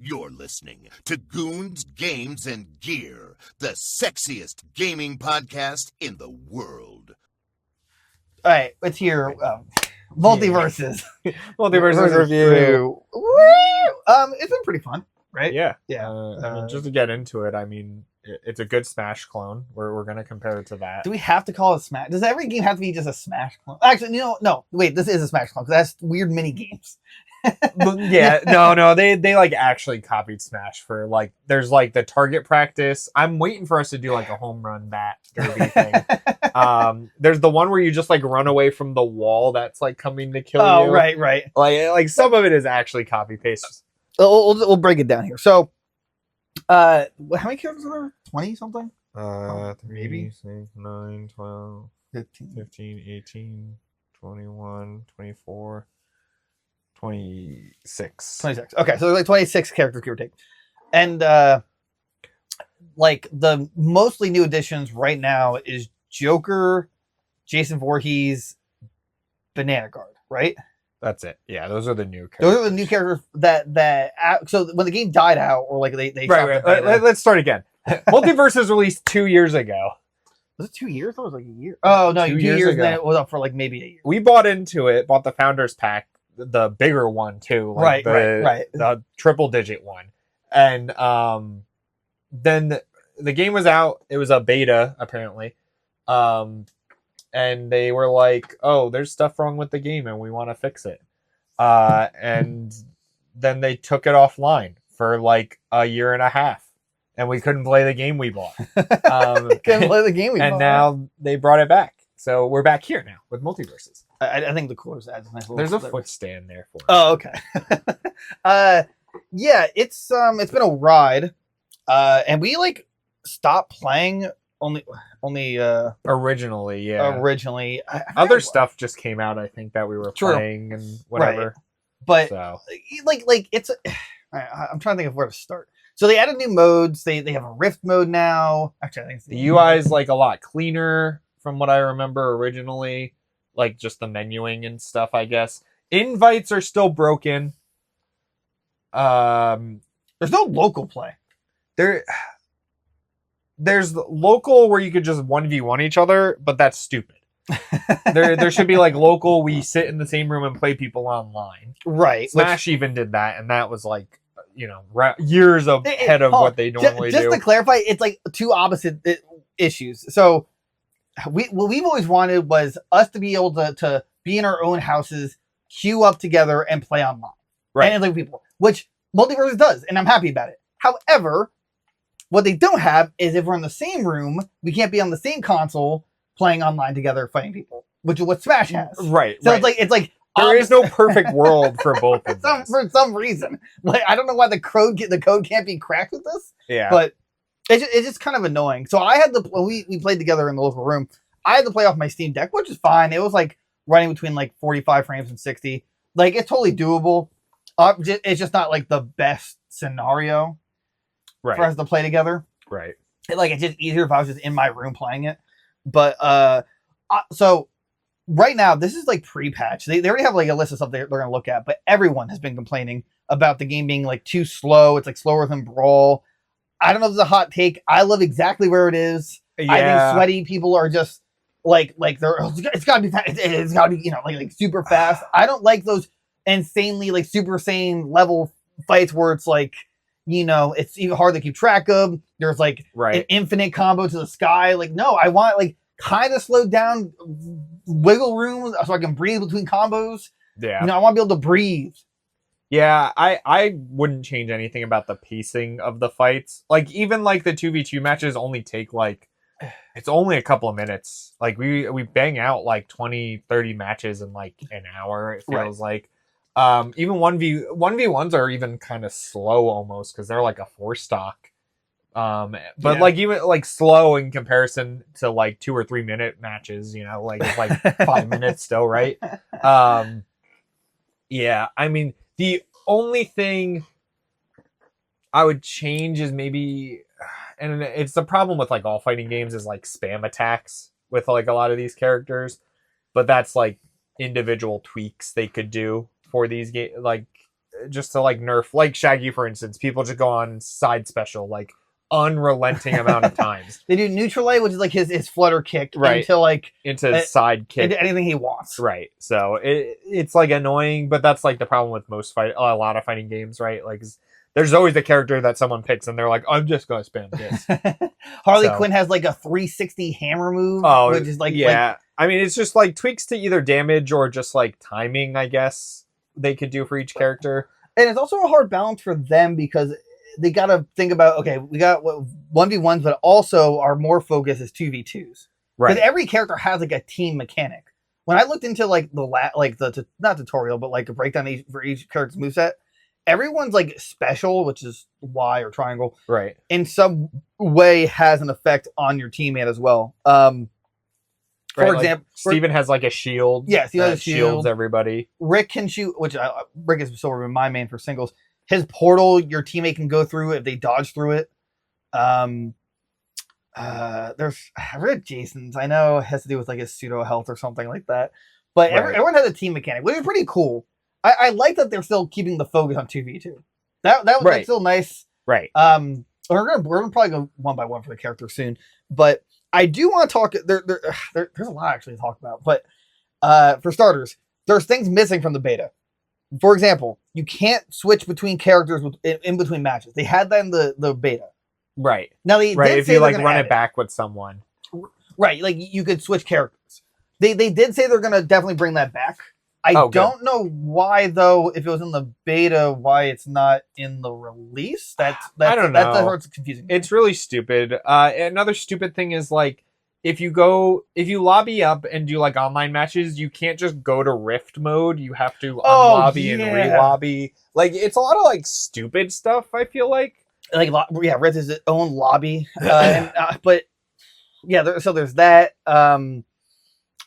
You're listening to Goons, Games, and Gear, the sexiest gaming podcast in the world. All right, let's hear Multiversus. Multiversus review. Woo! It's been pretty fun, right? Yeah. Yeah. I mean, just to get into it, I mean, it's a good Smash clone. We're going to compare it to that. Do we have to call it Smash? Does every game have to be just a Smash clone? Actually, no. Wait, this is a Smash clone because that's weird mini games. Yeah, no, they like actually copied Smash for like, there's like the target practice. I'm waiting for us to do like a home run bat derby thing. There's the one where you just like run away from the wall that's like coming to kill you. Oh, right. Like some of it is actually copy paste. We'll break it down here. So, how many characters are there? 20 something? 3, maybe 6, 9, 12, 15, 18, 21, 24, 26. 26. Okay, so there's like 26 characters, give or take. And like the mostly new additions right now is Joker, Jason Voorhees, Banana Guard, right? That's it. Yeah, those are the new characters. Those are the new characters that so when the game died out, or like they right. Let's start again. Multiversus released 2 years ago. Was it 2 years? Or was it like a year? Oh no, 2 years ago. Then it was up for like maybe a year. We bought into it, bought the Founders Pack, the bigger one too, like right. The triple digit one, and then the game was out. It was a beta apparently, and they were like, "Oh, there's stuff wrong with the game, and we want to fix it." And then they took it offline for like a year and a half, and we couldn't play the game we bought. Couldn't play the game we bought. And now they brought it back, so we're back here now with Multiversus. I think the course adds a nice little. There's a foot stand there for it. Oh, okay. Yeah, it's been a ride, and we like stopped playing only originally, yeah. Originally, other stuff just came out. I think that we were playing and whatever. Right. But so. like it's. I'm trying to think of where to start. So they added new modes. They have a Rift mode now. Actually, I think the UI is like a lot cleaner from what I remember originally. Like just the menuing and stuff, I guess. Invites are still broken. There's no local play. There's local where you could just 1v1 each other, but that's stupid. there should be like local, we sit in the same room and play people online. Right. Smash even did that, and that was like, years ahead of what they normally do. Just to clarify, it's like two opposite issues. So what we've always wanted was us to be able to be in our own houses, queue up together, and play online. Right. And like people, which Multiversus does, and I'm happy about it. However, what they don't have is if we're in the same room, we can't be on the same console playing online together, fighting people, which is what Smash has. Right. So right. it's like there is no perfect world for both of them. For some reason. Like, I don't know why the code can't be cracked with this. Yeah. But it's just kind of annoying. So I had when we played together in the local room, I had to play off my Steam Deck, which is fine. It was like running between like 45 frames and 60. Like, it's totally doable. It's just not like the best scenario for us to play together. Right. It's just easier if I was just in my room playing it. But so right now, this is like pre-patch. They already have like a list of stuff they're going to look at, but everyone has been complaining about the game being like too slow. It's like slower than Brawl. I don't know if it's a hot take. I love exactly where it is. Yeah. I think sweaty people are just like they're it's got to be fast. It's got to be like super fast. I don't like those insanely like Super Saiyan level fights where it's like it's even hard to keep track of. There's like an infinite combo to the sky. Like, no, I want like kind of slowed down wiggle room so I can breathe between combos. Yeah. I want to be able to breathe. Yeah, I wouldn't change anything about the pacing of the fights. Like, even like the 2v2 matches only take like, it's only a couple of minutes. Like we bang out like 20, 30 matches in like an hour, it feels like. Even 1v1s are even kind of slow almost because they're like a 4-stock. But like even like slow in comparison to like 2 or 3 minute matches, like it's like 5 minutes still, right? Yeah, I mean, the only thing I would change is maybe, and it's the problem with like all fighting games is like spam attacks with like a lot of these characters, but that's like individual tweaks they could do for these games. Like just to like nerf, like Shaggy, for instance, people just go on side special, like unrelenting amount of times. They do neutral A, which is like his flutter kick, right, into side kick, into anything he wants. Right. So it's like annoying, but that's like the problem with a lot of fighting games, right? Like there's always a character that someone picks and they're like, I'm just gonna spam this. Harley Quinn has like a 360 hammer move, which is like, I mean, it's just like tweaks to either damage or just like timing, I guess they could do for each character. And it's also a hard balance for them because they got to think about, okay, we got 1v1s, but also our more focus is 2v2s. Right. Because every character has like a team mechanic. When I looked into like the not tutorial, but like a breakdown for each character's moveset, everyone's like special, which is Y or triangle, right, in some way has an effect on your teammate as well. For example, Steven has like a shield. Yes, he has a shield. Shields everybody. Rick can shoot, which Rick is still my main for singles. His portal, your teammate can go through if they dodge through it. I read Jason's. I know it has to do with like his pseudo health or something like that. But everyone has a team mechanic, which is pretty cool. I like that they're still keeping the focus on 2v2. That was still nice. Right. We're gonna probably go one by one for the character soon, but I do want to talk. There's a lot actually to talk about, but for starters, there's things missing from the beta. For example, you can't switch between characters in between matches. They had that in the beta. Right. Now they did if say you like run it back with someone. Right, like you could switch characters. They did say they're gonna definitely bring that back. I don't know why though. If it was in the beta, why it's not in the release? I don't know. That's what's confusing. It's really stupid. Another stupid thing is like if you lobby up and do like online matches, you can't just go to Rift mode. You have to unlobby and re-lobby. Like it's a lot of like stupid stuff. I feel like Rift is its own lobby, but yeah. So there's that.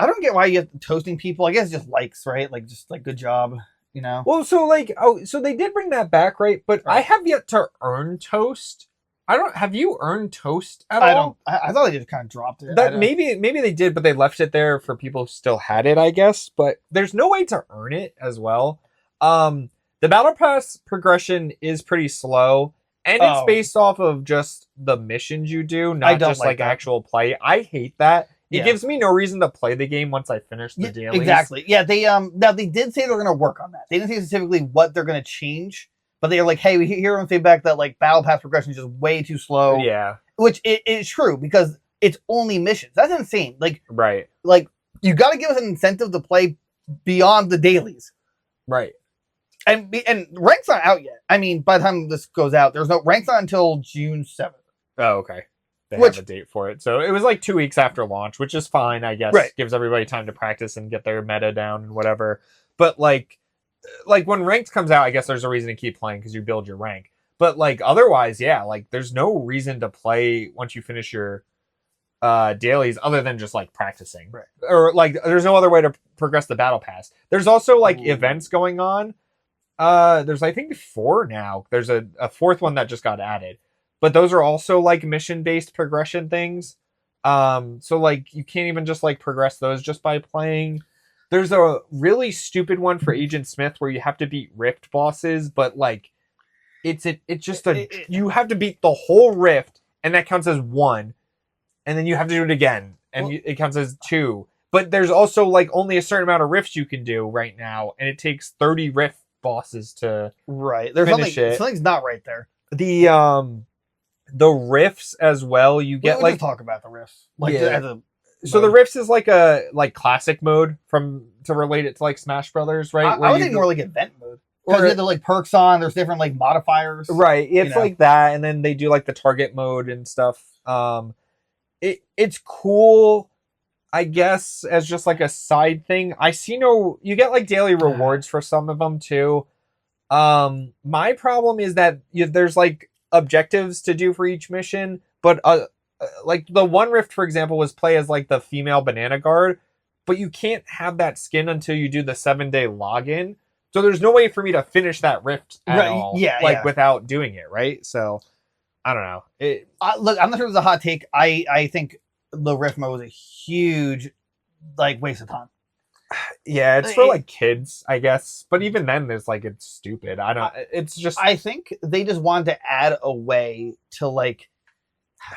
I don't get why you have toasting people. I guess just likes, right? Like just like good job, you know. Well, so they did bring that back, right? But I have yet to earn toast. Have you earned toast at all? I thought they just kind of dropped it. Maybe they did, but they left it there for people who still had it, I guess. But there's no way to earn it as well. The battle pass progression is pretty slow, and it's based off of just the missions you do, not just like actual play. I hate that. It gives me no reason to play the game once I finish the dailies. Exactly. Yeah, now they did say they're going to work on that. They didn't say specifically what they're going to change, but they're like, hey, we hear on feedback that like battle pass progression is just way too slow. Yeah. Which it is true because it's only missions. That's insane. Like, right. Like you got to give us an incentive to play beyond the dailies. Right. And rank's not out yet. I mean, by the time this goes out, there's no rank's not until June 7th. Oh, okay. They have a date for it. So it was like 2 weeks after launch, which is fine, I guess. Right. Gives everybody time to practice and get their meta down and whatever. But like when ranked comes out, I guess there's a reason to keep playing because you build your rank. But like otherwise, yeah, like there's no reason to play once you finish your dailies other than just like practicing. Right. Or like there's no other way to progress the battle pass. There's also like events going on. There's I think 4 now. There's a 4th one that just got added. But those are also like mission-based progression things. So like you can't even just like progress those just by playing. There's a really stupid one for Agent Smith where you have to beat Rift bosses, but like you have to beat the whole Rift and that counts as 1. And then you have to do it again and it counts as 2. But there's also like only a certain amount of Rifts you can do right now and it takes 30 Rift bosses to finish it. Something's not right there. The rifts as well. You get we'll talk about the rifts. So the rifts is like a classic mode to relate it to like Smash Brothers, right? I would think more like event mode. Because you have the like perks on. There's different like modifiers. Right. It's like that, and then they do like the target mode and stuff. It's cool, I guess, as just like a side thing. You get like daily rewards for some of them too. My problem is that there's like objectives to do for each mission, but like the one rift, for example, was play as like the female banana guard, but you can't have that skin until you do the 7-day login. So there's no way for me to finish that rift at all, without doing it, right? So I don't know. Look, I'm not sure it was a hot take. I think the rift mode was a huge like waste of time. Yeah, it's for like kids, I guess. But even then, there's like it's stupid. I don't. It's just. I think they just wanted to add a way to like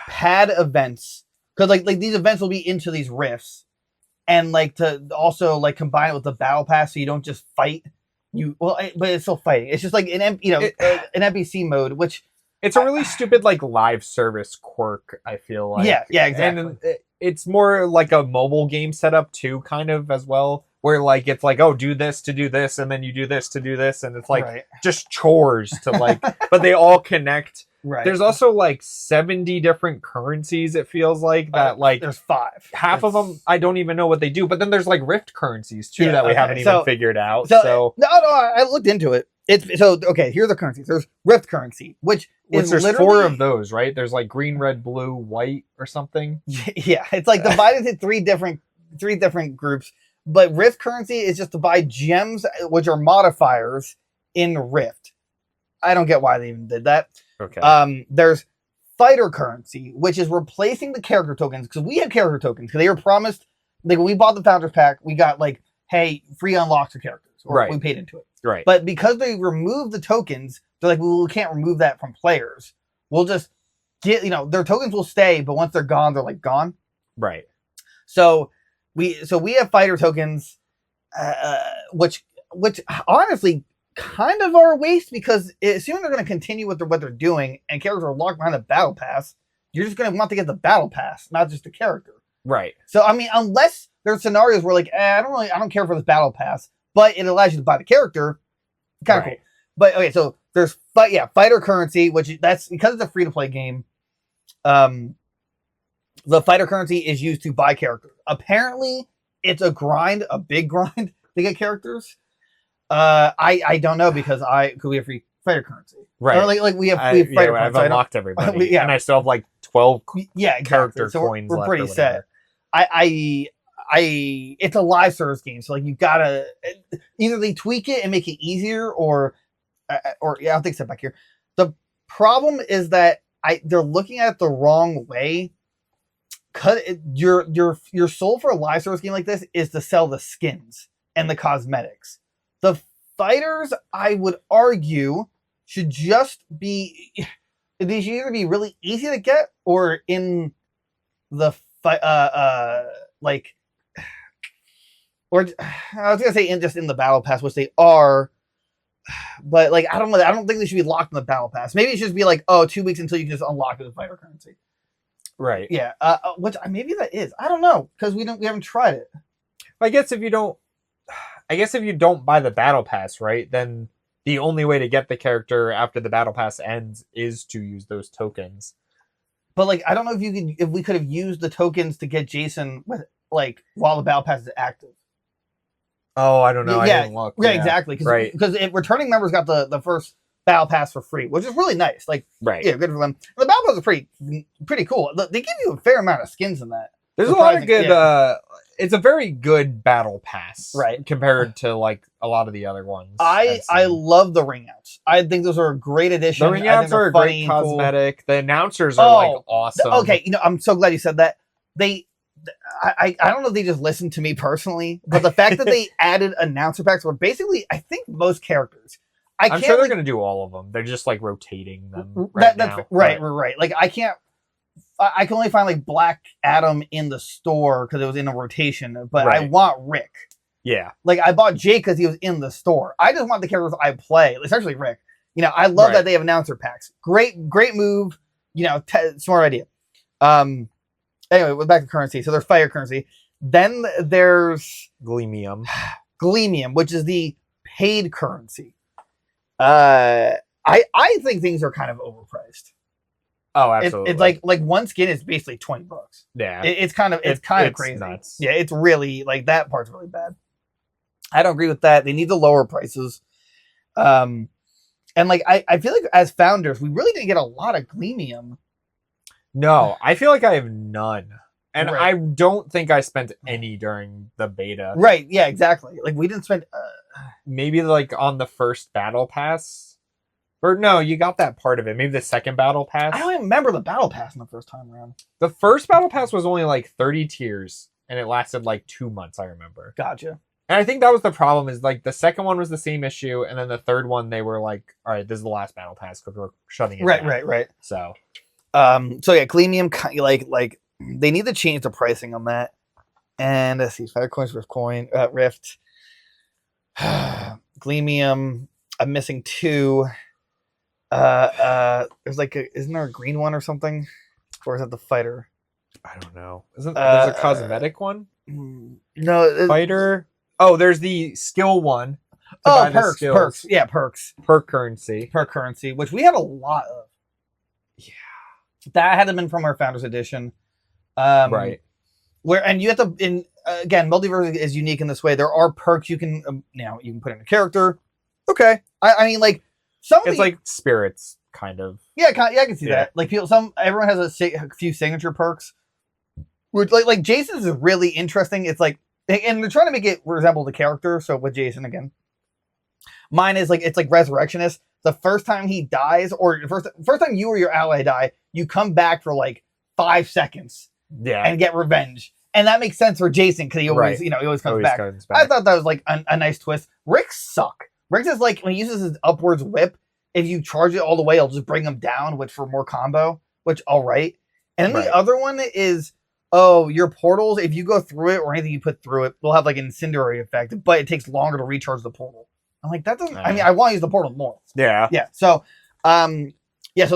pad events because like these events will be into these rifts, and like to also like combine it with the battle pass so you don't just fight. But it's still fighting. It's just like an NPC mode, which it's a really stupid like live service quirk. I feel like. Yeah, exactly. And it's more like a mobile game setup too, kind of as well, where like it's like, oh, do this to do this, and then you do this to do this, and it's like just chores to like, but they all connect. Right. There's also like 70 different currencies. It feels like that. Like there's 5. Half of them I don't even know what they do, but then there's like Rift currencies too that we haven't even figured out. So no, I looked into it. It's so okay. Here are the currencies. There's Rift currency, which is there's literally 4 of those, right? There's like green, red, blue, white, or something. Yeah, it's like divided into three different groups. But Rift currency is just to buy gems, which are modifiers in Rift. I don't get why they even did that. Okay. There's fighter currency, which is replacing the character tokens because we have character tokens because they were promised. Like when we bought the Founders Pack, we got like, hey, free unlocks for characters, or we paid into it. Right. But because they removed the tokens, they're like, well, we can't remove that from players. We'll just get, their tokens will stay, but once they're gone, they're like gone. Right. So we have fighter tokens, which honestly kind of are a waste because assuming they're going to continue with what they're doing and characters are locked behind the battle pass, you're just going to want to get the battle pass, not just the character. Right. So I mean, unless there's scenarios where like, I don't care for this battle pass, but it allows you to buy the character, kind of cool. But okay, so there's fighter currency, which that's because it's a free to play game. The fighter currency is used to buy characters. Apparently, it's a big grind to get characters. I don't know because we have free fighter currency, right? Or like we have fighter currency. I've unlocked everybody, and I still have like 12 character so coins. We're pretty set. It's a live service game, so like you gotta either they tweak it and make it easier, or I'll take a step back here. The problem is that they're looking at it the wrong way. Your soul for a live service game like this is to sell the skins and the cosmetics. The fighters, I would argue, should just be they should either be really easy to get or in the or I was gonna say in the battle pass, which they are, but like I don't think they should be locked in the battle pass. Maybe it should be like 2 weeks until you can just unlock the fighter currency. Right. Yeah. Which maybe that is. I don't know because we haven't tried it. I guess if you don't buy the battle pass, right, then the only way to get the character after the battle pass ends is to use those tokens. But like, I don't know if we could have used the tokens to get Jason with like while the battle pass is active. Oh, I don't know. I didn't look. Yeah, exactly. Because returning members got the first battle pass for free, which is really nice. Like, yeah, good for them. The battle pass is pretty cool. They give you a fair amount of skins in that. There's a lot of good. It's a very good battle pass, right, compared to like a lot of the other ones. I love the ring outs. I think those are a great addition. The ring outs are a great cosmetic. Cool. The announcers are like awesome. Okay, I'm so glad you said that. I don't know if they just listened to me personally, but the fact that they added announcer packs were basically, I think, most characters. I'm sure they're going to do all of them. They're just like rotating them now. Right. Like I can only find like Black Adam in the store because it was in a rotation, but I want Rick. Yeah. Like I bought Jake because he was in the store. I just want the characters I play, especially Rick. I love that they have announcer packs. Great move. Smart idea. Anyway, we're back to currency. So there's fire currency. Then there's Gleamium, which is the paid currency. I think things are kind of overpriced. Oh, absolutely. It's like one skin is basically $20. Yeah. It's kind of crazy. Nuts. Yeah, it's really like that part's really bad. I don't agree with that. They need to lower prices. And like I feel like as founders, we really didn't get a lot of Gleamium. No, I feel like I have none. And I don't think I spent any during the beta. Right, yeah, exactly. Like, we didn't spend... maybe, like, on the first battle pass? Or, no, you got that part of it. Maybe the second battle pass? I don't even remember the battle pass in the first time around. The first battle pass was only, like, 30 tiers. And it lasted, like, 2 months, I remember. Gotcha. And I think that was the problem. Is like the second one was the same issue, and then the third one they were like, "All right, this is the last battle pass because we're shutting it down." Right. So, yeah, Gleamium, like they need to change the pricing on that. And let's see, 5 coins Rift. Gleamium, I'm missing 2. There's like isn't there a green one or something? Or is that the fighter? I don't know. Isn't there's a cosmetic one? No, Fighter. Oh, there's the skill one. Perks. Yeah, perks. Perk currency, which we had a lot of. Yeah, that had been from our Founders Edition. Right. And you have to again, Multiversus is unique in this way. There are perks you can now you can put in a character. Okay, I mean like it's like spirits kind of. Yeah, I can see that. Like everyone has a few signature perks. Which like Jason's is really interesting. It's like, and they're trying to make it resemble the character. So with Jason again, mine is like it's like Resurrectionist. The first time he dies, or first time you or your ally die, you come back for like 5 seconds. Yeah, and get revenge. And that makes sense for Jason because he always, he always comes back. I thought that was like a nice twist. Rick's suck. Rick's is like when he uses his upwards whip, if you charge it all the way, it'll just bring him down, which for more combo, which all right. And then the other one is, your portals, if you go through it or anything you put through it, will have like an incendiary effect, but it takes longer to recharge the portal. I'm like, that doesn't, I mean, I want to use the portal more. Yeah. Yeah. So, so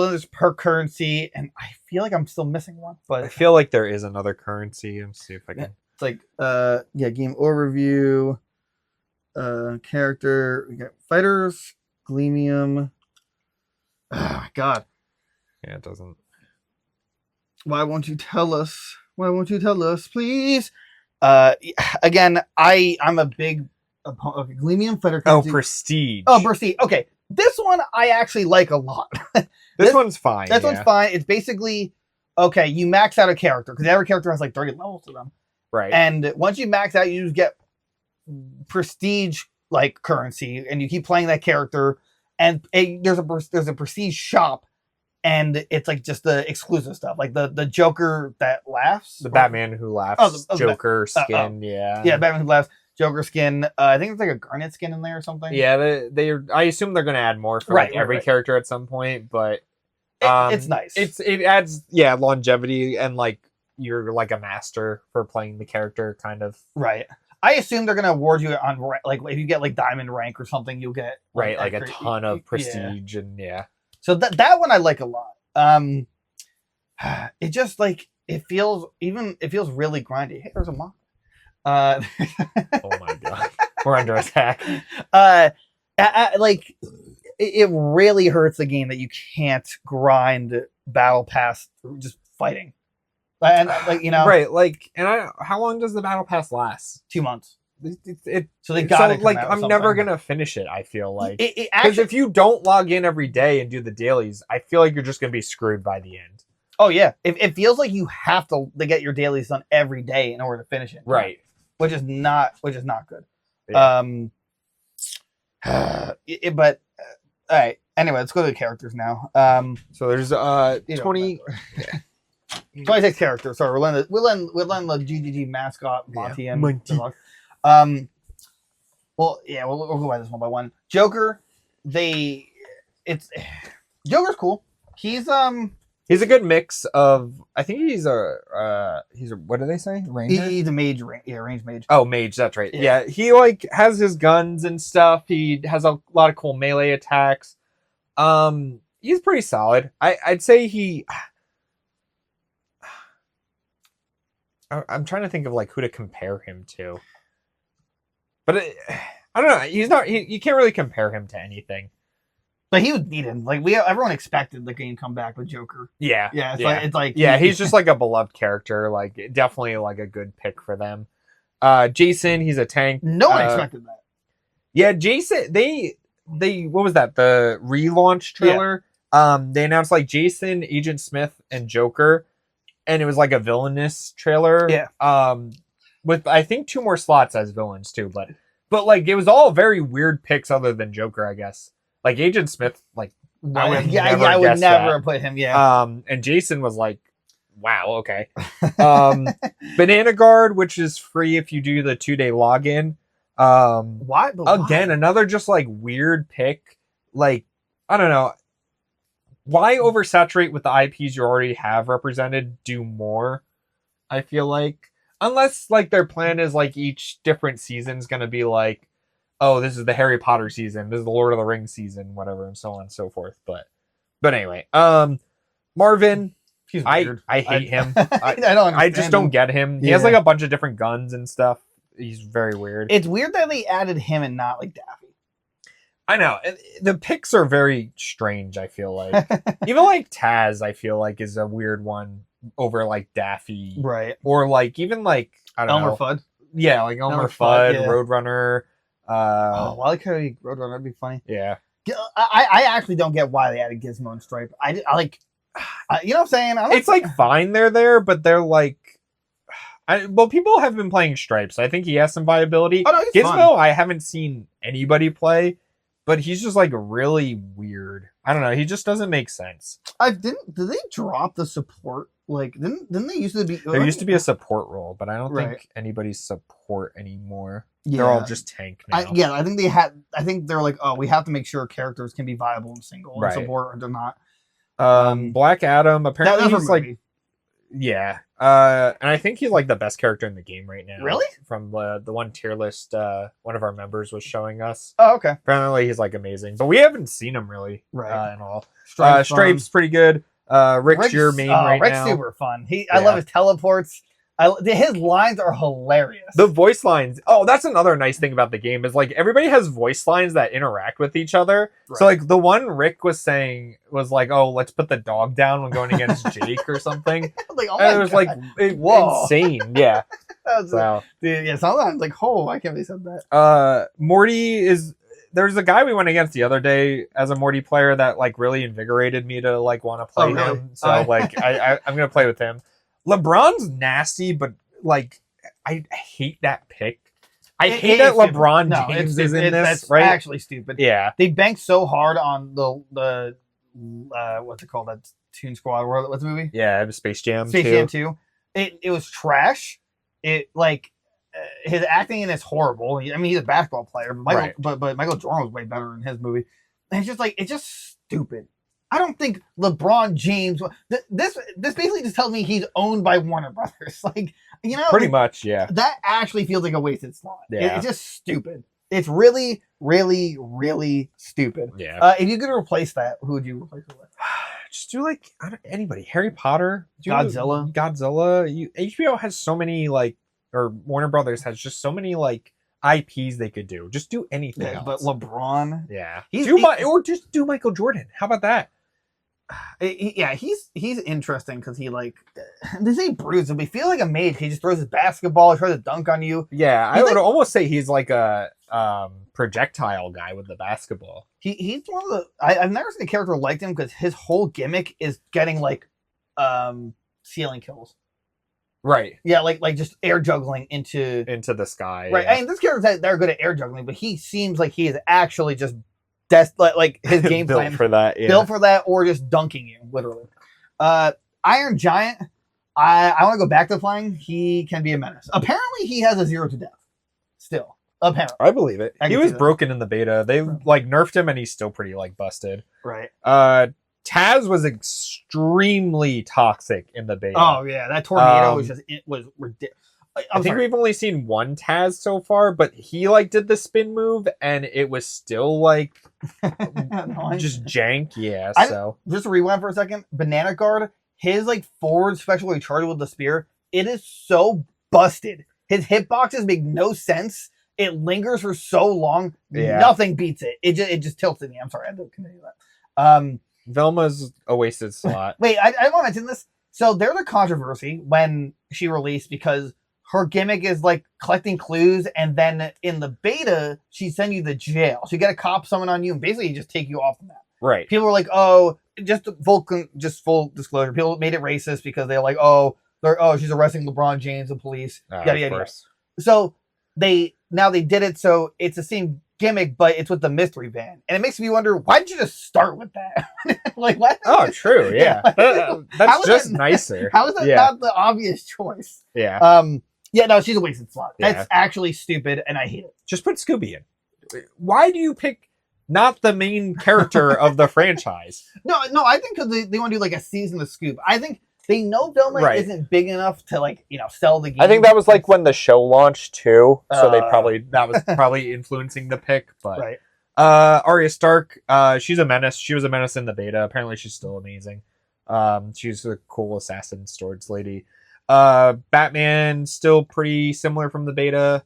then there's per currency, and I feel like I'm still missing one, but I feel like there is another currency. Let's see if I can. It's like, game overview, character, we got fighters, Gleamium. Oh my god. Yeah, it doesn't. Why won't you tell us? Why won't you tell us, please? Again, I'm a big opponent. Okay, Gleamium fighter. Prestige. Prestige. Okay, this one I actually like a lot. This one's fine. This one's fine. It's basically okay. You max out a character because every character has like 30 levels to them. Right. And once you max out, you just get prestige like currency, and you keep playing that character. And there's a prestige shop, and it's like just the exclusive stuff, like the Joker that laughs, the Batman who laughs, Joker skin, yeah, Batman who laughs, Joker skin. I think it's like a Garnet skin in there or something. Yeah, I assume they're going to add more for every character at some point, but it's nice. It adds longevity, and like you're like a master for playing the character, kind of. Right. I assume they're going to award you on like if you get like diamond rank or something, you'll get like a ton of prestige and So that one I like a lot. It just like it feels really grindy. Hey, there's a mock. Oh my god, we're under attack. Like it really hurts the game that you can't grind battle pass through just fighting. And like right, like, and how long does the battle pass last? 2 months. So they got it. Like, I'm never gonna finish it. I feel like because if you don't log in every day and do the dailies, I feel like you're just gonna be screwed by the end. Oh yeah, it feels like you have to get your dailies done every day in order to finish it. Right, which is not good. Yeah. But all right. Anyway, let's go to the characters now. So there's 20. 26 characters. Sorry, we're letting the GGG mascot Monty in. Monty. We'll go by this one by one. Joker, Joker's cool. He's a good mix of. I think he's a what do they say? Ranger. He's a mage. Range mage. Oh, mage. That's right. Yeah, he like has his guns and stuff. He has a lot of cool melee attacks. He's pretty solid. I'd say he. I'm trying to think of like who to compare him to, but I don't know. He's not. You can't really compare him to anything. But he was needed. Like everyone expected the game come back with Joker. Yeah, It's like he's just like a beloved character. Like definitely like a good pick for them. Jason, he's a tank. No one expected that. Yeah, Jason. They what was that? The relaunch trailer. Yeah. They announced like Jason, Agent Smith, and Joker. And it was like a villainous trailer. Yeah. With I think 2 more slots as villains too, but like it was all very weird picks other than Joker, I guess. Like Agent Smith, like I would never put him. Yeah. And Jason was like, wow, okay. Banana Guard, which is free if you do the 2-day login. Why? But Again, why? another just like weird pick. Like, I don't know. Why oversaturate with the IPs you already have represented? Do more. I feel like, unless like their plan is like each different season's gonna be like, oh, this is the Harry Potter season, this is the Lord of the Rings season, whatever, and so on and so forth. But anyway, Marvin, He's weird. I hate him. I don't. I just don't get him. He has like a bunch of different guns and stuff. He's very weird. It's weird that they added him and not like Daffy. I know. The picks are very strange, I feel like. Even like Taz, I feel like, is a weird one over like Daffy. Right. Or like even like, I don't know. Elmer Fudd. Yeah, like Elmer Fudd, Fudd, yeah. Roadrunner. Wily Coyote Roadrunner, that'd be funny. Yeah. I actually don't get why they added Gizmo and Stripe. I like, you know what I'm saying? It's like fine they're there, but they're like, people have been playing Stripe, so I think he has some viability. Oh, no, he's Gizmo, fun. I haven't seen anybody play, but he's just like really weird. I don't know. He just doesn't make sense. Did they drop the support? Like, didn't they used to be? There used to be a support role, but I don't Right. think anybody's support anymore. Yeah. They're all just tank now. I think I think they're like, oh, we have to make sure characters can be viable and single and Right. support, or they're not. Black Adam, apparently That's a he's like, movie. yeah. And I think he's like the best character in the game right now. Really? From the one tier list one of our members was showing us. Oh, okay. Apparently he's like amazing, but we haven't seen him really Right. in all. Stripes Stripe's pretty good. Rick's your main right Rick's now. super fun. I love his teleports. His lines are hilarious. The voice lines. Oh, that's another nice thing about the game is like everybody has voice lines that interact with each other. Right. So like the one Rick was saying was like, "Oh, let's put the dog down when going against Jake" or something. Like, oh And my it was God. like Whoa. insane. Yeah. That was- So dude, yeah, sometimes like, oh, I can't believe he said that. Morty is. There's a guy we went against the other day as a Morty player that like really invigorated me to like want to play Oh, really? him. So like I'm gonna play with him. LeBron's nasty, but like I hate that pick. I hate that LeBron James is in this. That's right? actually stupid. Yeah. They banked so hard on the what's it called? That Toon Squad. What's the movie? Yeah, it was Space Jam. Space too. Jam 2. It was trash. It like his acting in it's horrible. I mean, he's a basketball player, but Michael Jordan was way better in his movie. And it's just stupid. I don't think LeBron James. This basically just tells me he's owned by Warner Brothers. Like, you know, Pretty much, yeah. that actually feels like a wasted slot. Yeah. It's just stupid. It's really, really, really stupid. Yeah. If you could replace that, who would you replace it with? Just do like anybody. Harry Potter, Godzilla. HBO has so many like, or Warner Brothers has just so many like IPs they could do. Just do anything Yeah, else. but LeBron. Yeah. He's- Or just do Michael Jordan. How about that? He's interesting because he like this ain't bruised. If he feel like a mage, he just throws his basketball, tries to dunk on you. Yeah, I He's would like- almost say he's like a projectile guy with the basketball. He's one of the I've never seen a character like him because his whole gimmick is getting like ceiling kills. Right. Yeah, like just air juggling into Into the sky. right. Yeah. I mean, this character's they're good at air juggling, but he seems like he is actually just like his game built plan for that. Yeah. built for that, or just dunking you literally. Iron Giant. I want to go back to flying. He can be a menace. Apparently, he has a 0 to death. Still, apparently, I believe it. I He can was see that. broken in the beta. They like nerfed him and he's still pretty like busted. right. Taz was extremely toxic in the beta. Oh yeah, that tornado was ridiculous. I think we've only seen one Taz so far, but he like did the spin move and it was still like just jank. Yeah. So just to rewind for a second. Banana Guard, his like forward special recharge with the spear, it is so busted. His hitboxes make no sense. It lingers for so long. Yeah. Nothing beats it. It just tilted me. I'm sorry, I had to continue that. Velma's a wasted slot. Wait, I want to mention this. So there's a controversy when she released because her gimmick is like collecting clues, and then in the beta, she send you to jail. So you get a cop summon on you, and basically just take you off the map. Right. People were like, "Oh, just full disclosure." People made it racist because they're like, "Oh, she's arresting LeBron James, the police." Yada Of yada. course. So they did it so it's the same gimmick, but it's with the mystery van, and it makes me wonder, why did you just start with that? Like, what? Oh, true. Yeah. How That's is just that- nicer. How is that Yeah. not the obvious choice? Yeah. Yeah, no, she's a wasted slot. Yeah. That's actually stupid, and I hate it. Just put Scooby in. Why do you pick not the main character of the franchise? No, I think because they want to do like a season of Scoop. I think they know Velma Right. isn't big enough to like sell the game. I think that was like when the show launched too, so they probably That was probably influencing the pick. But right. Arya Stark, she's a menace. She was a menace in the beta. Apparently, she's still amazing. She's a cool assassin storage lady. Batman, still pretty similar from the beta.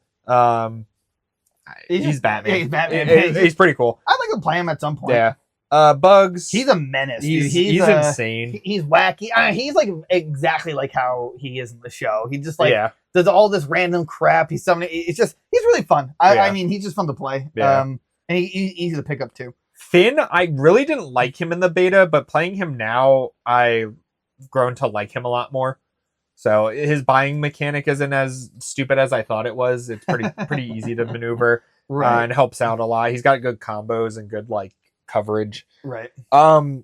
He's Batman. Yeah, he's Batman. He's pretty cool. I'd like to play him at some point. Yeah. Bugs. He's a menace. He's Dude. insane. He's wacky. He's like exactly like how he is in the show. He just like Yeah. does all this random crap. He's summoning. It's just he's really fun. I Yeah. mean, he's just fun to play. Yeah. And he's easy to pick up too. Finn, I really didn't like him in the beta, but playing him now, I've grown to like him a lot more. So his buying mechanic isn't as stupid as I thought it was. It's pretty easy to maneuver and helps out a lot. He's got good combos and good like coverage. Right. Garnet.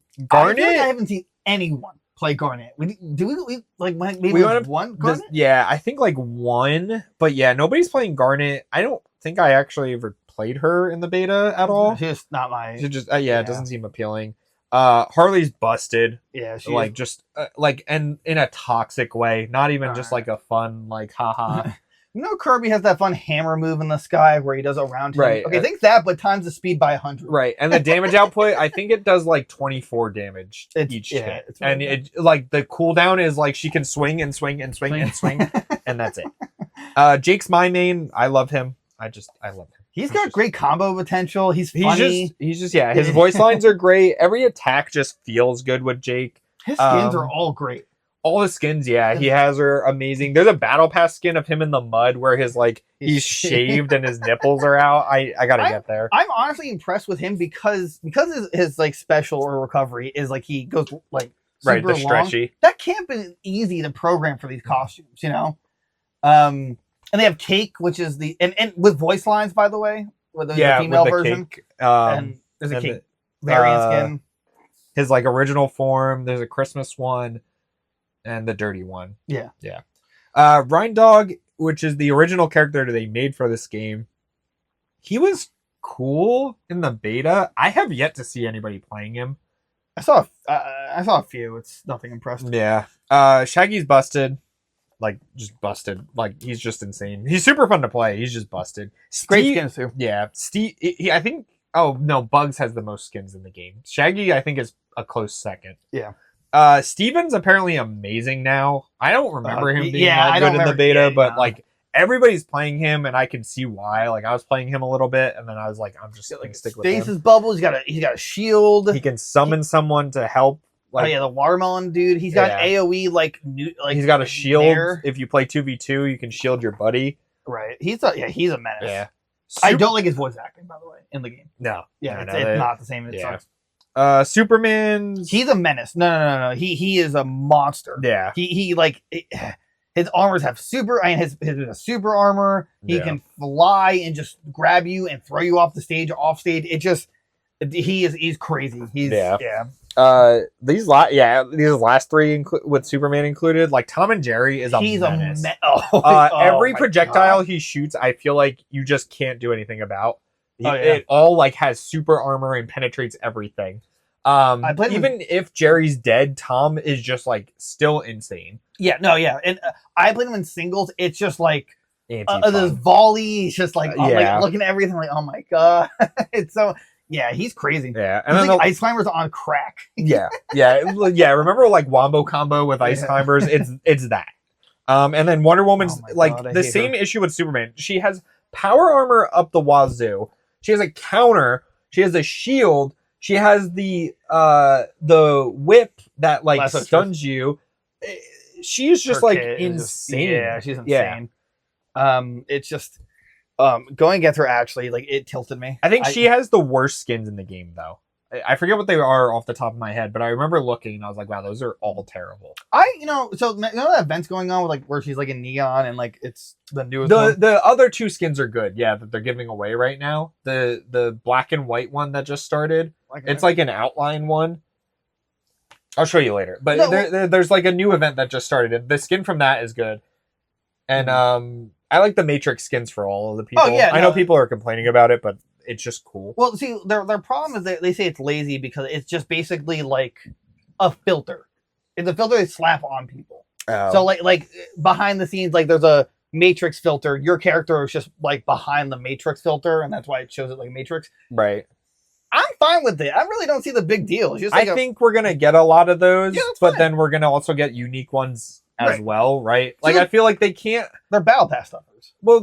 I haven't seen anyone play Garnet. Do we like maybe We wanna- one Garnet? Yeah, I think like one, but yeah, nobody's playing Garnet. I don't think I actually ever played her in the beta at all. She's just not my. She just it doesn't seem appealing. Harley's busted. Yeah, she Like just like and in a toxic way, not even just like a fun like haha. Kirby has that fun hammer move in the sky where he does around him. Right. Okay, think that, but times the speed by 100. Right, and the damage output, I think it does like 24 damage each hit, it's really and good. it like the cooldown is like she can swing and swing and swing and swing, and that's it. Jake's my main. I love him. I love him. He's got great combo potential. He's funny. He's just yeah. His voice lines are great. Every attack just feels good with Jake. His skins are all great. All the skins, yeah, he has are amazing. There's a battle pass skin of him in the mud where his like he's shaved and his nipples are out. I gotta get there. I'm honestly impressed with him because his like special or recovery is like he goes like super Right, the long. stretchy. That can't be easy to program for these costumes, And they have Cake, which is and with voice lines, by the way, with the female with the version. Cake, And there's a Cake variant skin. His like original form. There's a Christmas one. And the dirty one. Yeah. Rhine Dog, which is the original character they made for this game. He was cool in the beta. I have yet to see anybody playing him. I saw a few. It's nothing impressive. Yeah. Shaggy's busted. Like, just busted. Like, he's just insane. He's super fun to play. He's just busted. Great skins, too. Yeah. Steve, I think... Oh, no. Bugs has the most skins in the game. Shaggy, I think, is a close second. Yeah. Steven's apparently amazing now. I don't remember him being I that don't good in the remember- beta, but like everybody's playing him, and I can see why. Like I was playing him a little bit, and then I was like, I'm just gonna stick with him. Stasis bubbles. He's got a shield. He can summon someone to help. Like, the watermelon dude. He's got AOE like he's got a shield. there. If you play 2v2, you can shield your buddy. Right. He's a menace. Yeah. I don't like his voice acting, by the way, in the game. No. Yeah, No, it's not the same. It sucks. Superman. He's a menace. No. He is a monster. Yeah. He like his armors have super. His super armor. He can fly and just grab you and throw you off stage. He's crazy. These last three with Superman included, like Tom and Jerry is a menace. Every projectile he shoots, I feel like you just can't do anything about. It all like has super armor and penetrates everything. Even if Jerry's dead, Tom is just like still insane. And I played him in singles. It's just like Anti-fun. this volley. It's just like like looking at everything. Like, oh my god, it's so. Yeah, he's crazy. Yeah, and then Ice Climbers on crack. yeah. Remember like Wombo Combo with Ice Climbers? It's that. And then Wonder Woman's the same issue with Superman. She has power armor up the wazoo. She has a counter. She has a shield. She has the whip that like stuns you. She's just like insane. Yeah, she's insane. It's just going against her actually like it tilted me. I think she has the worst skins in the game though. I forget what they are off the top of my head, but I remember looking and I was like, wow, those are all terrible. So that event's going on with like where she's like in neon and like it's the newest one? The other two skins are good, that they're giving away right now. The black and white one that just started, it's like an outline one. I'll show you later. But there's like a new event that just started. The skin from that is good. And I like the Matrix skins for all of the people. Oh, yeah, I no. know people are complaining about it, but it's just cool. Well, see, their problem is that they say it's lazy because it's just basically like a filter. It's a filter they slap on people. Oh. So like behind the scenes, like there's a Matrix filter. Your character is just like behind the Matrix filter, and that's why it shows it like Matrix. Right. I'm fine with it. I really don't see the big deal. It's just like I think we're gonna get a lot of those, Yeah, that's but fine. then we're gonna also get unique ones as Right. well, right? Like So I feel like they can't. they're battle pass stuffers. Well,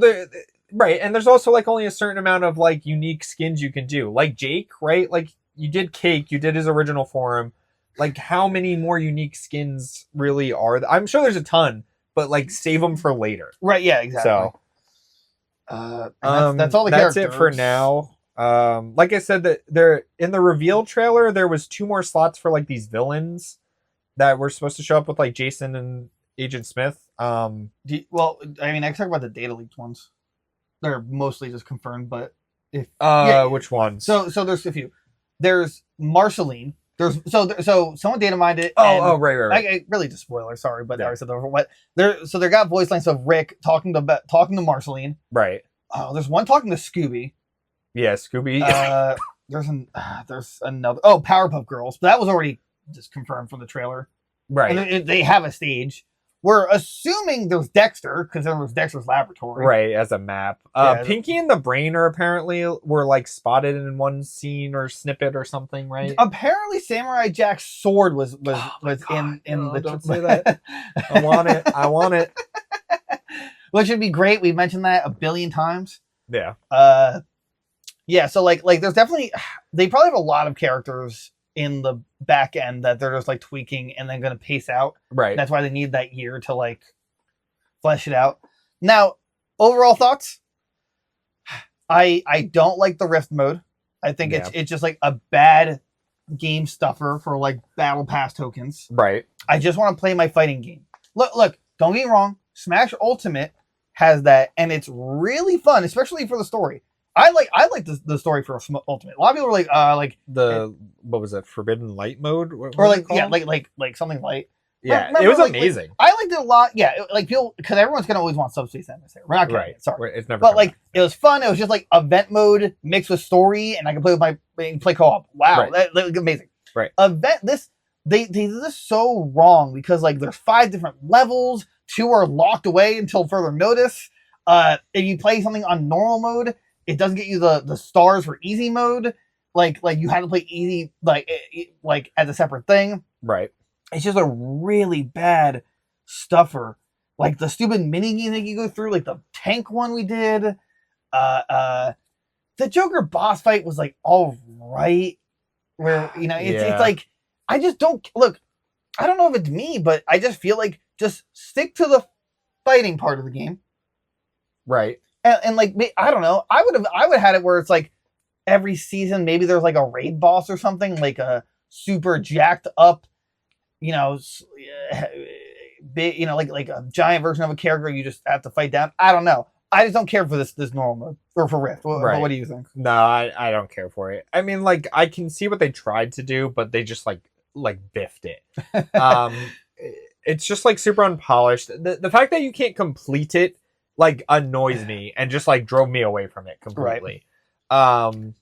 right, and there's also like only a certain amount of like unique skins you can do. Like Jake, right? Like you did Cake, you did his original form. Like how many more unique skins really are there? I'm sure there's a ton, but like save them for later. Right? Yeah, exactly. So that's all the that's characters. it for now. Like I said, that there in the reveal trailer there was 2 more slots for like these villains that were supposed to show up with like Jason and Agent Smith. Well, I mean, I can talk about the data leaked ones. They're mostly just confirmed, but if which ones? so there's a few. There's Marceline. There's so someone data mined it. right. I really just spoiler. Sorry, but I Yeah. already said that. What they got voice lines of Rick talking to Marceline. Right. Oh, there's one talking to Scooby. Yeah, Scooby. There's another. Oh, Powerpuff Girls. But that was already just confirmed from the trailer. right. And they have a stage. We're assuming there's Dexter because there was Dexter's laboratory. Right, as a map. Yeah. Pinky and the Brain are apparently were like spotted in one scene or snippet or something, right? Apparently, Samurai Jack's sword was in no, the. don't say that. I want it. Which would be great. We've mentioned that a billion times. Yeah. Yeah. So like there's definitely they probably have a lot of characters in the back end that they're just like tweaking and then going to pace out. Right. That's why they need that year to like flesh it out. Now, overall thoughts. I don't like the Rift mode. I think it's just like a bad game stuffer for like battle pass tokens. Right. I just want to play my fighting game. Look, don't get me wrong. Smash Ultimate has that, and it's really fun, especially for the story. I like the story for Ultimate. A lot of people are like what was it? Forbidden Light mode, or like something light. Yeah, Remember, it was like, amazing. I liked it a lot. Yeah, like people because everyone's gonna always want subspace enemies. We're not gonna Right. sorry, It's never. but coming like it was fun. It was just like event mode mixed with story, and I can play with play co-op. Wow, Right. that was amazing. Right. Event they did this so wrong because like there's 5 different levels. 2 are locked away until further notice. If you play something on normal mode, it doesn't get you the stars for easy mode. Like you have to play easy like as a separate thing. right. It's just a really bad stuffer. Like the stupid mini game that you go through, like the tank one we did. The Joker boss fight was like all right. Where it's like I just don't look. I don't know if it's me, but I just feel like just stick to the fighting part of the game. Right. And like I don't know. I would have had it where it's like every season maybe there's like a raid boss or something, like a super jacked up, big, like a giant version of a character you just have to fight down. I don't know. I just don't care for this normal mode or for Rift. Right. What do you think? No, I don't care for it. I mean, like I can see what they tried to do, but they just like biffed it. It's just like super unpolished. The fact that you can't complete it like annoys me and just like drove me away from it completely. Right.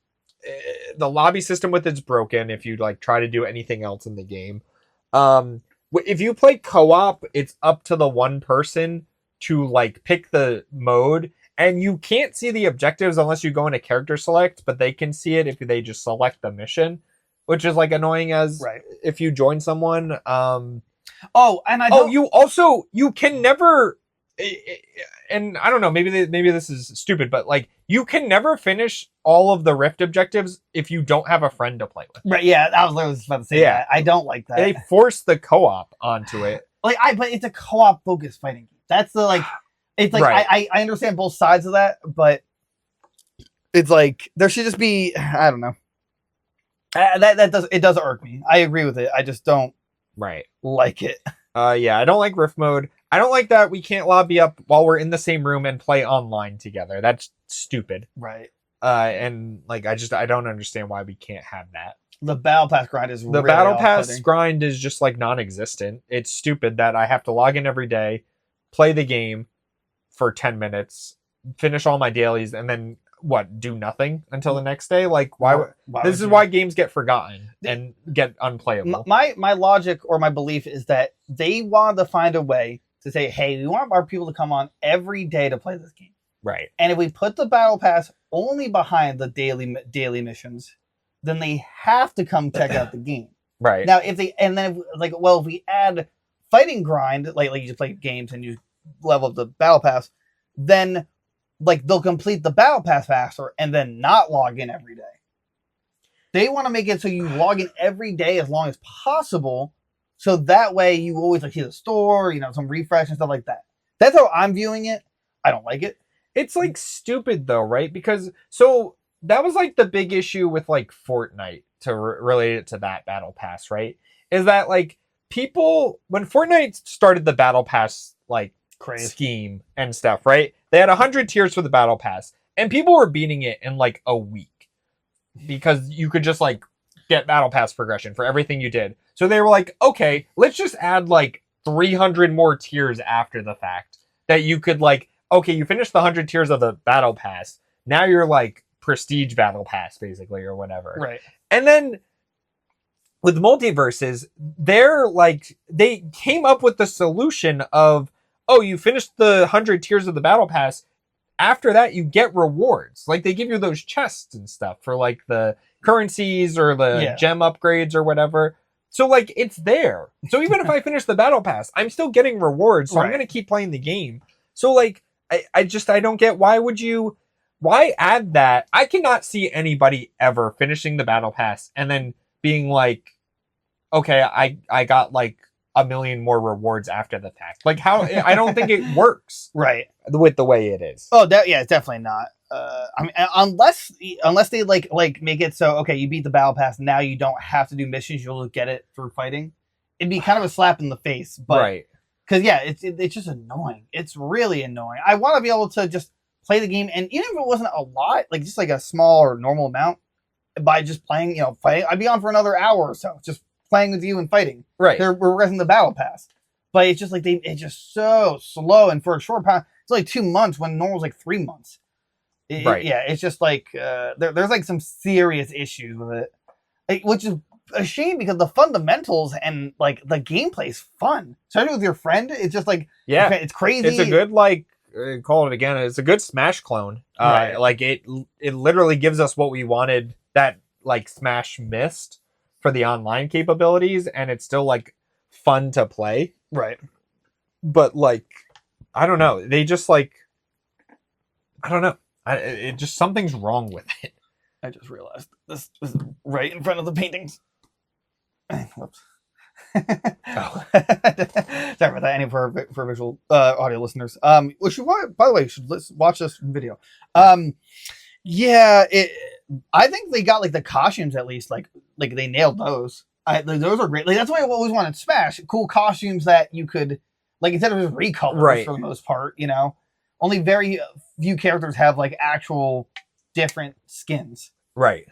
The lobby system with it's broken if you like try to do anything else in the game. If you play co-op, it's up to the one person to like pick the mode, and you can't see the objectives unless you go into character select, but they can see it if they just select the mission, which is like annoying as if you join someone. You can never, and I don't know, maybe this is stupid, but like you can never finish all of the Rift objectives if you don't have a friend to play with. Right? Yeah, I was about to say that. I don't like that. They force the co-op onto it. But it's a co-op focused fighting game. That's the like. It's like I understand both sides of that, but it's like there should just be I don't know. That does irk me. I agree with it. I just don't like it. I don't like Rift mode. I don't like that we can't lobby up while we're in the same room and play online together. That's stupid. Right. And like I don't understand why we can't have that. The battle pass grind is the really battle pass off-putting. grind is just like non-existent. It's stupid that I have to log in every day, play the game, for 10 minutes, finish all my dailies, and then do nothing until the next day? Like, why this is why games get forgotten and get unplayable. My logic or my belief is that they wanted to find a way to say, hey, we want our people to come on every day to play this game. Right. And if we put the battle pass only behind the daily missions, then they have to come check out the game. Right. Now, if we add fighting grind, like you just play games and you level up the battle pass, then like they'll complete the battle pass faster and then not log in every day. They want to make it so you log in every day as long as possible, so that way you always like see the store, some refresh and stuff like that. That's how I'm viewing it. I don't like it. It's like stupid though, right? Because so that was like the big issue with like Fortnite, to relate it to that battle pass, right? Is that like people, when Fortnite started the battle pass like scheme and stuff, right? They had 100 tiers for the battle pass, and people were beating it in like a week because you could just like get battle pass progression for everything you did. So they were like, okay, let's just add like 300 more tiers after the fact that you could like, okay, you finished the 100 tiers of the battle pass. Now you're like prestige battle pass basically, or whatever. Right. And then with Multiversus, they came up with the solution of, oh, you finished the 100 tiers of the battle pass. After that, you get rewards. Like, they give you those chests and stuff for, like, the currencies or the gem upgrades or whatever. So, like, it's there. So even if I finish the battle pass, I'm still getting rewards. So I'm going to keep playing the game. So, like, I don't get, why add that? I cannot see anybody ever finishing the battle pass and then being like, okay, I got, like, 1 million more rewards after the fact. Like, how? I don't think it works right with the way it is. Oh, it's definitely not. I mean, unless they like make it so, okay, you beat the battle pass, now you don't have to do missions, you'll get it through fighting. It'd be kind of a slap in the face, but right? Because it's just annoying. It's really annoying. I want to be able to just play the game, and even if it wasn't a lot, like just like a small or normal amount, by just playing, fighting, I'd be on for another hour or so, just playing with you and fighting. Right. We're progressing the battle pass. But it's just like it's just so slow, and for a short time, it's like 2 months when normal is like 3 months. Right. It's just like there's like some serious issues with it, which is a shame because the fundamentals and like the gameplay is fun, especially with your friend. It's just like it's crazy. It's a good call it again. It's a good Smash clone. Right. Like it literally gives us what we wanted that like Smash missed for the online capabilities, and it's still like fun to play. Right. But like, I don't know. They just like, I don't know. It just, something's wrong with it. I just realized this was right in front of the paintings. Whoops. Oh. Sorry about that. Any for visual audio listeners. We should, by the way, you should watch this video. Yeah, I think they got like the costumes at least, like they nailed those. Those are great. Like that's why I always wanted Smash. Cool costumes that you could, like, instead of just recolors for the most part, only very few characters have like actual different skins. Right.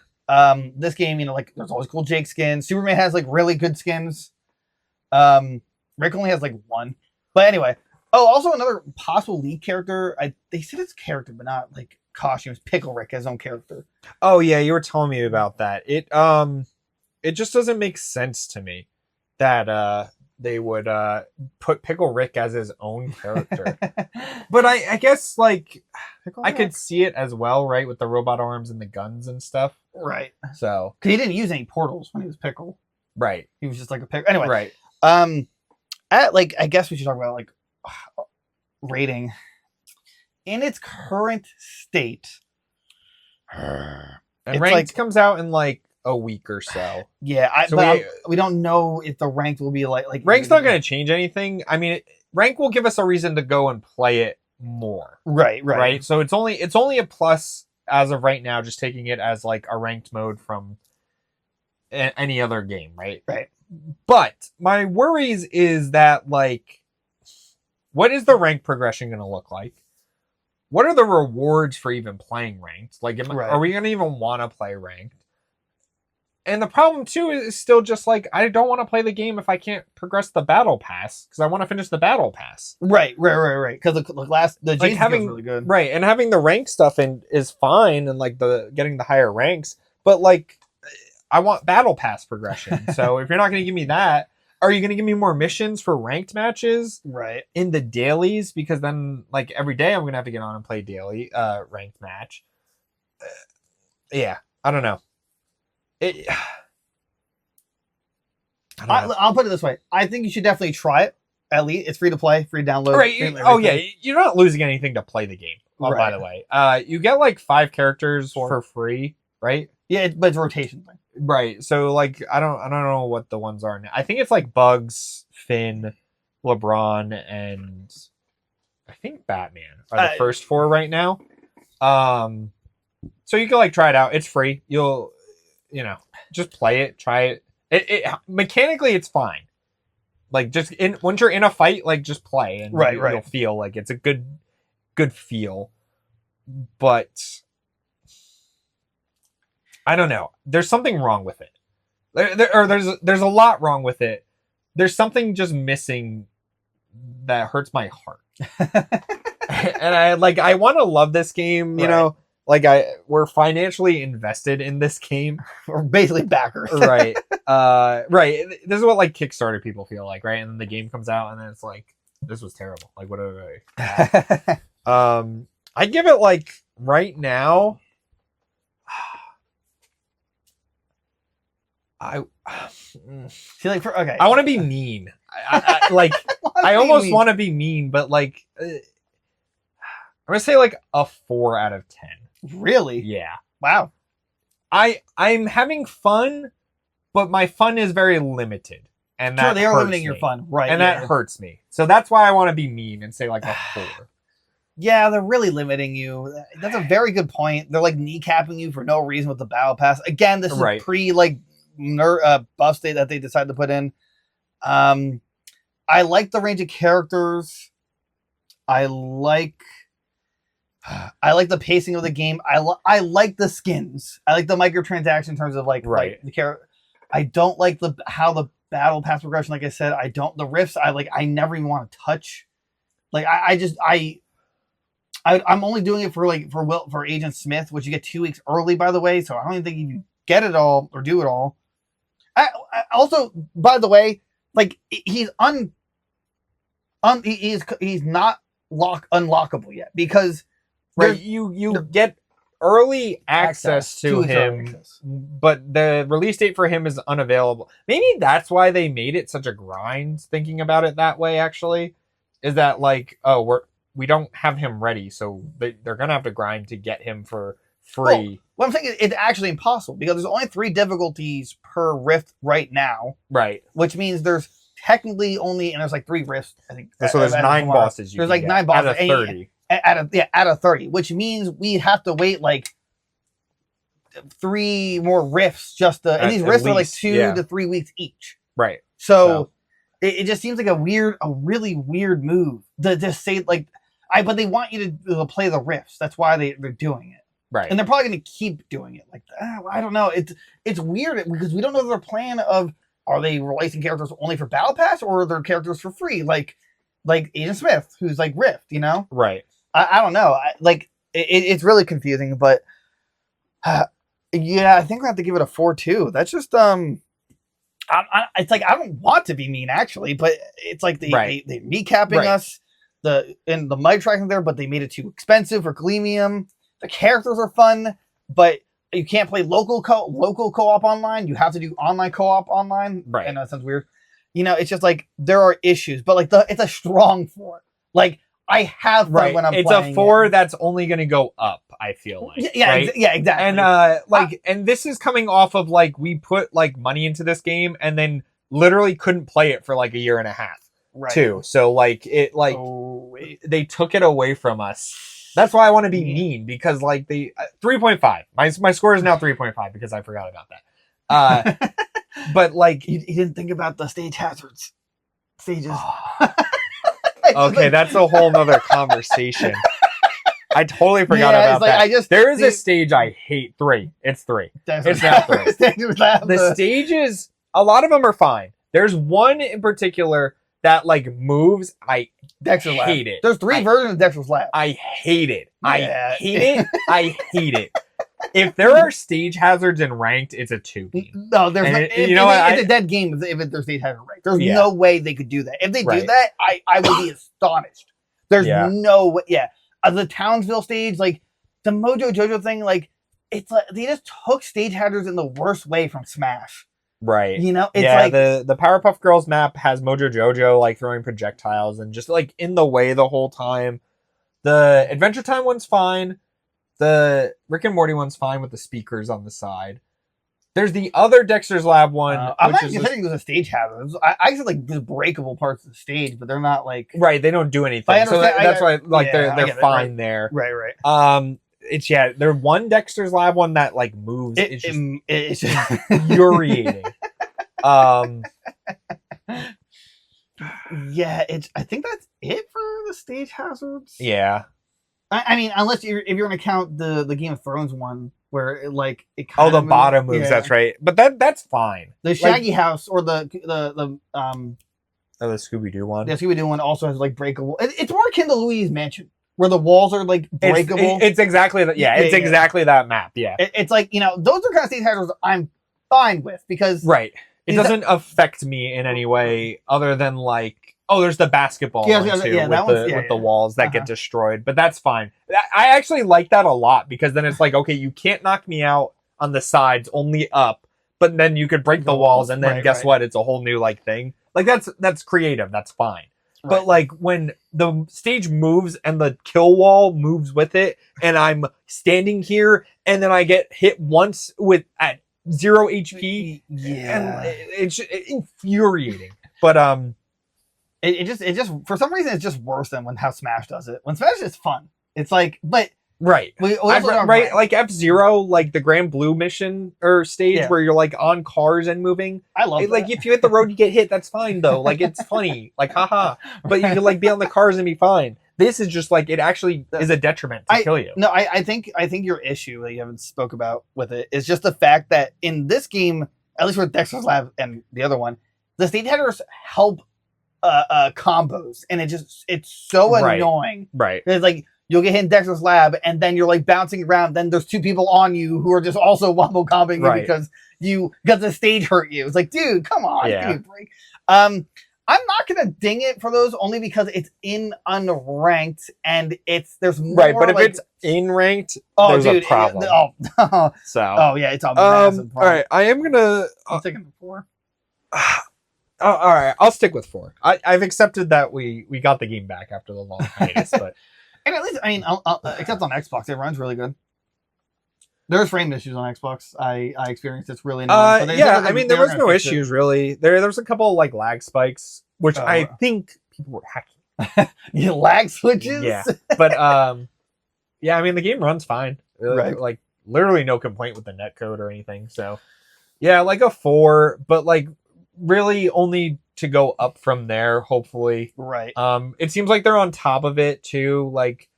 This game, like there's always cool Jake skins. Superman has like really good skins. Rick only has like one. But anyway. Oh, also another possible lead character. They said it's character, but not like costumes. Pickle Rick has his own character. Oh yeah, you were telling me about that. It just doesn't make sense to me that they would put Pickle Rick as his own character. But I guess like I could see it as well, right, with the robot arms and the guns and stuff. Right. So because he didn't use any portals when he was Pickle. Right. He was just like a pickle. Anyway. Right. I guess we should talk about like rating in its current state. And ranked comes out in like a week or so. Yeah, we don't know if the ranked will be like rank's not going to change anything. I mean, rank will give us a reason to go and play it more. Right. So it's only a plus as of right now, just taking it as like a ranked mode from any other game, right? Right. But my worries is that like, what is the rank progression going to look like? What are the rewards for even playing ranked? Like, are we going to even want to play ranked? And the problem too is still just like I don't want to play the game if I can't progress the battle pass because I want to finish the battle pass. Right. Because the like Jason having is really good. Right, and having the rank stuff is fine and like the getting the higher ranks, but like I want battle pass progression. So if you're not going to give me that, are you going to give me more missions for ranked matches? Right. In the dailies, because then like every day I'm going to have to get on and play daily ranked match. Yeah, I don't know. I'll put it this way. I think you should definitely try it. At least it's free to play, free download. Right. Yeah, you're not losing anything to play the game. Right. By the way, you get like 5 characters for free, right? Yeah, but it's a rotation thing. Right. So like I don't know what the ones are now. I think it's like Bugs, Finn, LeBron, and I think Batman are the first 4 right now. So you can like try it out. It's free. You'll just play it, try it. It mechanically it's fine. Like just once you're in a fight, like just play and you'll feel like it's a good feel. But I don't know. There's something wrong with it. There's a lot wrong with it. There's something just missing that hurts my heart. And I want to love this game, you know. Like we're financially invested in this game. We're basically backers. Right. Right. This is what like Kickstarter people feel like, right? And then the game comes out and then it's like, this was terrible. Like what do I give it like right now. I want to be mean. I almost want to be mean, but like I'm gonna say like a 4 out of 10. Really? Yeah. Wow. I'm having fun, but my fun is very limited, and that they are limiting your fun, right? And that hurts me. So that's why I want to be mean and say like a 4. Yeah, they're really limiting you. That's a very good point. They're like kneecapping you for no reason with the battle pass. Again, this is pre like buff state that they decided to put in. I like the range of characters. I like the pacing of the game. I like the skins. I like the microtransaction in terms of like the character. I don't like how the battle pass progression. Like I said, the rifts. I never even want to touch. Like I'm only doing it for Agent Smith, which you get 2 weeks early, by the way. So I don't even think you get it all or do it all. I also, by the way, like he's not unlockable yet because you get early access to him, but the release date for him is unavailable. Maybe that's why they made it such a grind. Thinking about it that way, actually, is that like we don't have him ready, so they're gonna have to grind to get him for free. Well, I'm saying it's actually impossible because there's only 3 difficulties per rift right now. Right. Which means there's technically only, and there's like 3 rifts, I think. So there's 9 bosses. There's like 9 bosses. Out of 30. Out of 30, which means we have to wait like 3 more rifts just to, and these rifts are like 2 to 3 weeks each. Right. So it just seems like a really weird move to just say like, but they want you to play the rifts. That's why they're doing it. Right. And they're probably going to keep doing it like that. I don't know. It's weird because we don't know their plan of, are they releasing characters only for Battle Pass or are there characters for free? Like Agent Smith, who's like Rift, you know? Right. I don't know. It's really confusing, but yeah, I think I have to give it a 4 too. That's just it's like I don't want to be mean actually, but it's like they kneecapping us. The mic tracking there, but they made it too expensive for Gleamium. The characters are fun, but you can't play local co-op online. You have to do online co-op online. Right. And that sounds weird. You know, it's just like there are issues, but like it's a strong 4. Like I have fun when I'm playing. It's a 4 that's only going to go up, I feel like. Yeah, exactly. And and this is coming off of like we put like money into this game and then literally couldn't play it for like a year and a half. Right. Too. So like they took it away from us. That's why I want to be mean because like the 3.5. My score is now 3.5 because I forgot about that. But like you didn't think about the stages. Okay, that's a whole nother conversation. I totally forgot Yeah, about it's like, that. There is a stage I hate. 3. It's 3. It's not 3. The stages, a lot of them are fine. There's one in particular that like moves. I Dexter's Lab. hate it. There's 3 versions of Dexter's Lab. I hate it. Yeah. I hate it. I hate it. If there are stage hazards in ranked, it's a 2 game. No, there's And no, it's a dead game if there's stage hazard right. There's no way they could do that. If they do that, I would be astonished. There's no way. Yeah. The Townsville stage, like the Mojo Jojo thing, like it's like they just took stage hazards in the worst way from Smash. Right. You know, it's like the Powerpuff Girls map has Mojo Jojo like throwing projectiles and just like in the way the whole time. The Adventure Time one's fine. The Rick and Morty one's fine with the speakers on the side. There's the other Dexter's Lab one. I'm not saying there's a stage hazard. I said like the breakable parts of the stage, but they're not like right. They don't do anything, so that's why like they're fine there. Right. It's there's one Dexter's Lab one that like moves. It's just infuriating. Yeah, I think that's it for the stage hazards. Yeah. I mean, unless if you're gonna count the Game of Thrones one where it the bottom moves. That's right, but that's fine. The Shaggy House or the Scooby Doo one. The Scooby Doo one also has like breakable. It's more akin to Luigi's Mansion where the walls are like breakable. It's exactly that. Yeah, it's exactly that map. Yeah, it's like those are kind of stage hazards I'm fine with because it doesn't affect me in any way other than like. Oh, there's the basketball one too with the walls that get destroyed, but that's fine. I actually like that a lot because then it's like, okay, you can't knock me out on the sides, only up, but then you could break the walls, and then guess what? It's a whole new like thing. Like that's creative. That's fine. Right. But like when the stage moves and the kill wall moves with it, and I'm standing here, and then I get hit once at 0 HP, and it's infuriating. But It just for some reason it's just worse than how Smash does it. When Smash is fun, it's like like F-Zero, like the Grand Blue mission or stage where you're like on cars and moving. I love like if you hit the road you get hit. That's fine though. Like it's funny, like haha. But you can like be on the cars and be fine. This is just like it actually is a detriment to kill you. No, I think your issue that you haven't spoke about with it is just the fact that in this game, at least with Dexter's Lab and the other one, the stage headers help. Combos, and it's so annoying. Right. It's like you'll get hit in Dexter's Lab, and then you're like bouncing around. Then there's 2 people on you who are just also wombo comboing you because the stage hurt you. It's like, dude, come on, give me a break. I'm not gonna ding it for those only because it's in unranked and there's more. But if it's in ranked, there's a problem. It's a massive problem. All right, I am gonna. I'm taking 4. All right, I'll stick with 4. I've accepted that we got the game back after the long hiatus, but and at least except on Xbox, it runs really good. There's frame issues on Xbox. I experienced it's really annoying. There was no issues really. There was a couple of like lag spikes, which I think people were hacking. Lag switches. Yeah, but the game runs fine. Like literally no complaint with the netcode or anything. So yeah, like a 4, but like. Really only to go up from there, hopefully. Right. It seems like they're on top of it too. Like,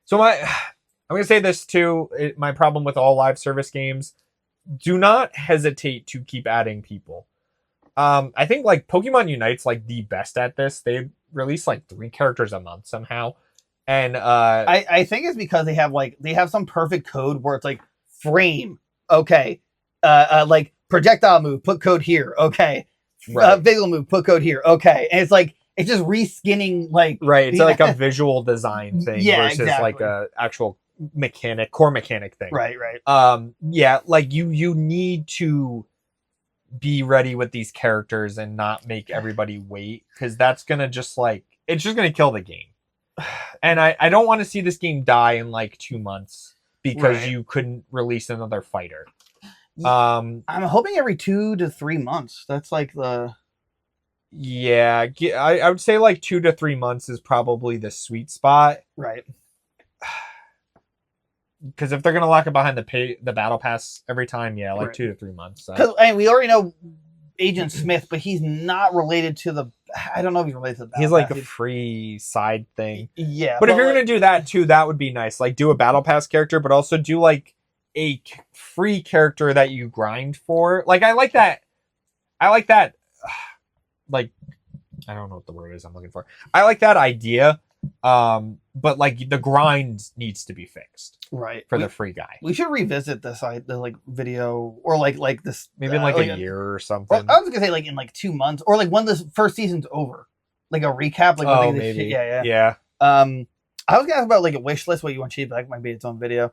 so I'm gonna say this too. My problem with all live service games: do not hesitate to keep adding people. I think like Pokemon Unite's like the best at this. They release like 3 characters a month somehow, and I think it's because they have some perfect code where it's like frame, okay, like projectile move, put code here, okay. Visual move, put code here. Okay. And it's just reskinning like it's like a visual design thing versus like a actual core mechanic thing. Right. Like you need to be ready with these characters and not make everybody wait, because that's gonna just it's just gonna kill the game. And I don't want to see this game die in like 2 months because you couldn't release another fighter. I'm hoping every 2 to 3 months. That's like the I would say like 2 to 3 months is probably the sweet spot, right? Because if they're gonna lock it behind the battle pass every time, 2 to 3 months. Because we already know Agent Smith, but he's not related to the I don't know if he's related to that. He's like a free side thing. Yeah. But if you're gonna do that too, that would be nice. Like do a battle pass character, but also do like a free character that you grind for. Like I like that. Like I don't know what the word is I'm looking for. I like that idea. But like the grind needs to be fixed. Right. For the free guy. We should revisit this the like video or like this maybe in like a year or something. I was gonna say like in like 2 months or like when this first season's over. Like a recap. Like when maybe. Yeah. I was gonna ask about like a wish list, what you want to achieve, that might be its own video.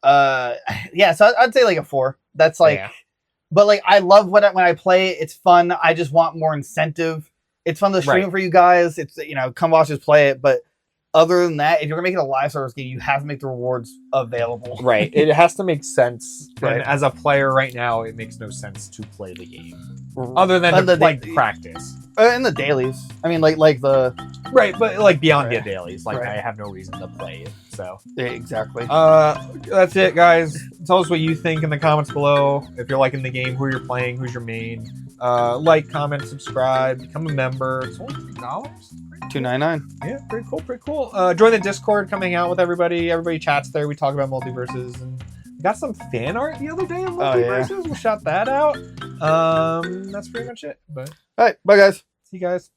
Yeah, so I'd say like a 4. That's like but like I love when I play it, it's fun. I just want more incentive. It's fun to stream for you guys. It's come watch us play it, but other than that, if you're gonna make it a live service game, you have to make the rewards available. Right. It has to make sense. Right. And as a player right now, it makes no sense to play the game. Other than to like practice. In the dailies. I mean like the right, but like beyond the dailies. Like I have no reason to play it. So exactly. That's it, guys. Tell us what you think in the comments below. If you're liking the game, who you're playing, who's your main. Like, comment, subscribe, become a member. It's only $3. $2.99. Yeah, pretty cool. Join the Discord, come hang out with everybody. Everybody chats there. We talk about Multiversus, and we got some fan art the other day of Multiversus. We'll shout that out. That's pretty much it. But all right, bye guys. See you guys.